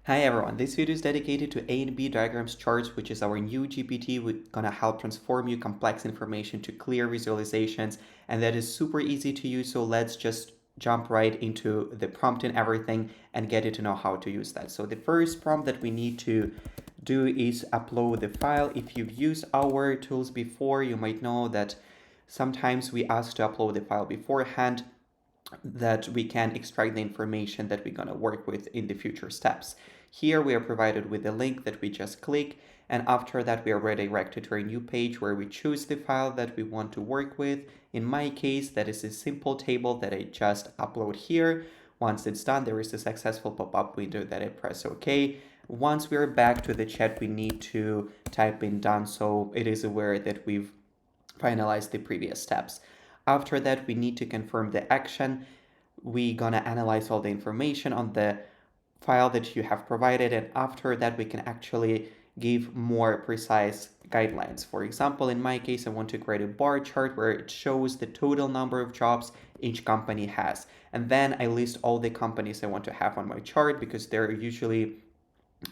Hi everyone, this video is dedicated to A and B diagrams charts, which is our new GPT. We're gonna help transform your complex information to clear visualizations, and that is super easy to use. So let's just jump right into the prompt and everything and get you to know how to use that. So the first prompt that we need to do is upload the file. If you've used our tools before, you might know that sometimes we ask to upload the file beforehand that we can extract the information that we're going to work with in the future steps. Here we are provided with a link that we just click, and after that we are redirected to a new page where we choose the file that we want to work with. In my case, that is a simple table that I just upload here. Once it's done, there is a successful pop-up window that I press OK. Once we're back to the chat, we need to type in done so it is aware that we've finalized the previous steps. After that, we need to confirm the action. We're gonna analyze all the information on the file that you have provided, and after that we can actually give more precise guidelines. For example, in my case, I want to create a bar chart where it shows the total number of jobs each company has, and then I list all the companies I want to have on my chart because they're usually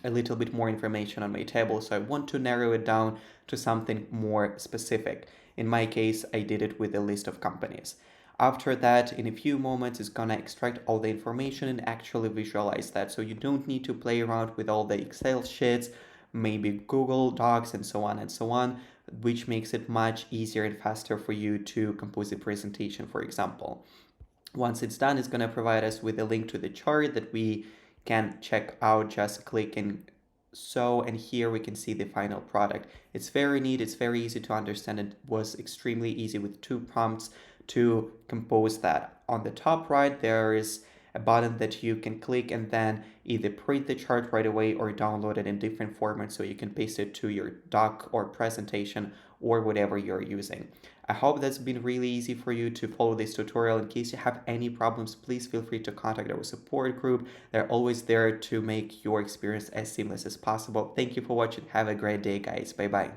a little bit more information on my table, so I want to narrow it down to something more specific. In my case, I did it with a list of companies. After that, in a few moments, it's gonna extract all the information and actually visualize that. So you don't need to play around with all the Excel sheets, maybe Google Docs, and so on, which makes it much easier and faster for you to compose a presentation, for example. Once it's done, it's gonna provide us with a link to the chart that we can check out, just clicking so, and here we can see the final product. It's very neat, it's very easy to understand. It was extremely easy with 2 prompts to compose that. On the top right, there is a button that you can click and then either print the chart right away or download it in different formats so you can paste it to your doc or presentation or whatever you're using. I hope that's been really easy for you to follow this tutorial. In case you have any problems, please feel free to contact our support group. They're always there to make your experience as seamless as possible. Thank you for watching. Have a great day, guys. Bye bye.